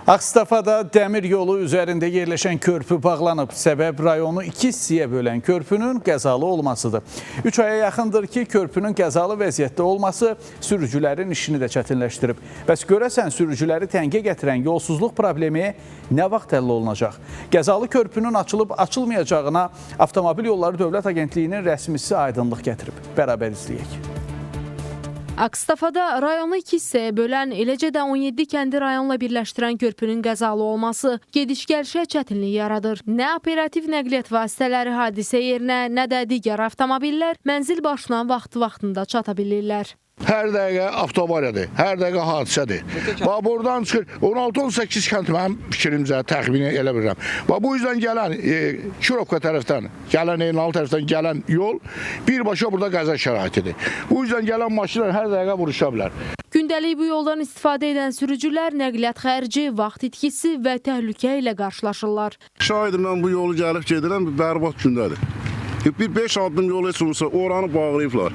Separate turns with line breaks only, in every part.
Ağstafada dəmir yolu üzərində yerləşən körpü bağlanıb. Səbəb rayonu iki hissəyə bölən körpünün qəzalı olmasıdır. 3 aya yaxındır ki, körpünün qəzalı vəziyyətdə olması sürücülərin işini də çətinləşdirib. Bəs görəsən sürücüləri təngə gətirən yolsuzluq problemi nə vaxt həll olunacaq? Qəzalı körpünün açılıb-açılmayacağına Avtomobil Yolları Dövlət Agentliyinin rəsmisi aydınlıq gətirib. Bərabər izləyək.
Ağstafada rayonu iki hissəyə bölən, eləcə də 17 kəndi rayonla birləşdirən körpünün qəzalı olması gediş-gəlişə çətinlik yaradır. Nə operativ nəqliyyat vasitələri hadisə yerinə, nə də digər avtomobillər mənzil başına vaxtında çata bilirlər.
Hər dəqiqə avtovariyadır, hər dəqiqə hadisədir. Buradan çıxır, 16-18 kənd mənim fikrimcə, təxmini elə bilirəm. Bu yüzden gələn, Kirovka tərəfdən, gələn Elnalı tərəfdən gələn yol birbaşa burada qəza şəraitidir. Bu yüzden gələn maşınlar hər dəqiqə vuruşa bilər.
Gündəlik bu yoldan istifadə edən sürücülər nəqliyyat xərci, vaxt itkisi və təhlükə ilə qarşılaşırlar.
Şahidim mən bu yolu gəlib gedirəm, bərbad gündədir. Bir 5 addım yol heç olmasa oranı bağlayıblar.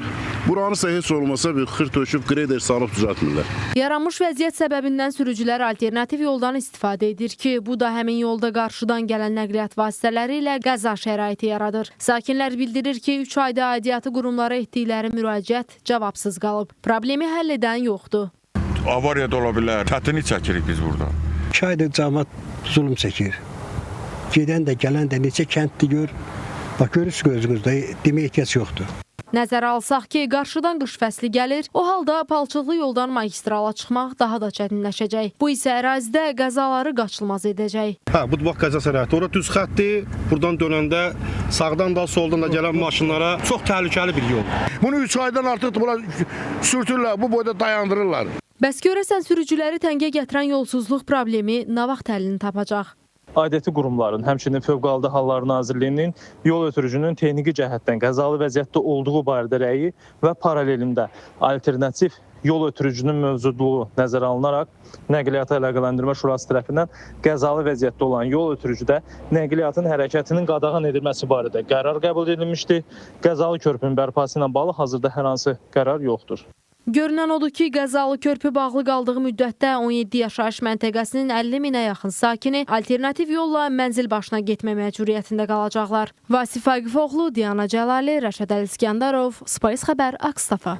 Buranı isə heç olmasa bir xır töküb, qreder salıb düzəltmirlər.
Yaranmış vəziyyət səbəbindən sürücülər alternativ yoldan istifadə edir ki, bu da həmin yolda qarşıdan gələn nəqliyyat vasitələri ilə qəza şəraiti yaradır. Sakinlər bildirir ki, 3 ayda aidiyyatı qurumlara etdikləri müraciət cavabsız qalıb. Problemi həll edən yoxdur.
Avariya da ola bilər, çətinlik çəkirik biz burada.
2 ayda cəmaət zulüm çəkir. Gedən də, gələn də neçə kəndli gör. Bax, görürsünüz gözünüzdə, demək ehtiyac yoxdur.
Nəzərə alsaq ki, qarşıdan qış fəsli gəlir, o halda palçıqlı yoldan magistrala çıxmaq daha da çətinləşəcək. Bu isə ərazidə qəzaları qaçılmaz edəcək.
Bu bax qəza şəraiti. Ora düz xəttdir. Buradan dönəndə sağdan da, soldan da gələn maşınlara çox təhlükəli bir yol.
Bunu 3 aydan artıq bura sürtürlər, bu boyda dayandırırlar.
Bəs görəsən sürücüləri təngə gətirən yolsuzluq problemi nə vaxt həllini tapacaq?
Aidiyyatı qurumların, həmçinin Fövqəladə Hallar Nazirliyinin yol ötürücünün texniki cəhətdən qəzalı vəziyyətdə olduğu barədə rəyi və paralelində alternativ yol ötürücünün mövcudluğu nəzərə alınaraq Nəqliyyata Əlaqələndirmə Şurası tərəfindən qəzalı vəziyyətdə olan yol ötürücüdə nəqliyyatın hərəkətinin qadağan edilməsi barədə qərar qəbul edilmişdir. Qəzalı körpünün bərpası ilə bağlı hazırda hər hansı qərar yoxdur.
Görünən odur ki, qəzalı körpü bağlı qaldığı müddətdə 17 yaşayış məntəqəsinin 50 minə yaxın sakini alternativ yolla mənzil başına getmə məcburiyyətində qalacaqlar. Vasif Aqifoğlu, Diana Cəlali, Rəşad Əl İskəndarov, Spice Xəbər, Ağstafa.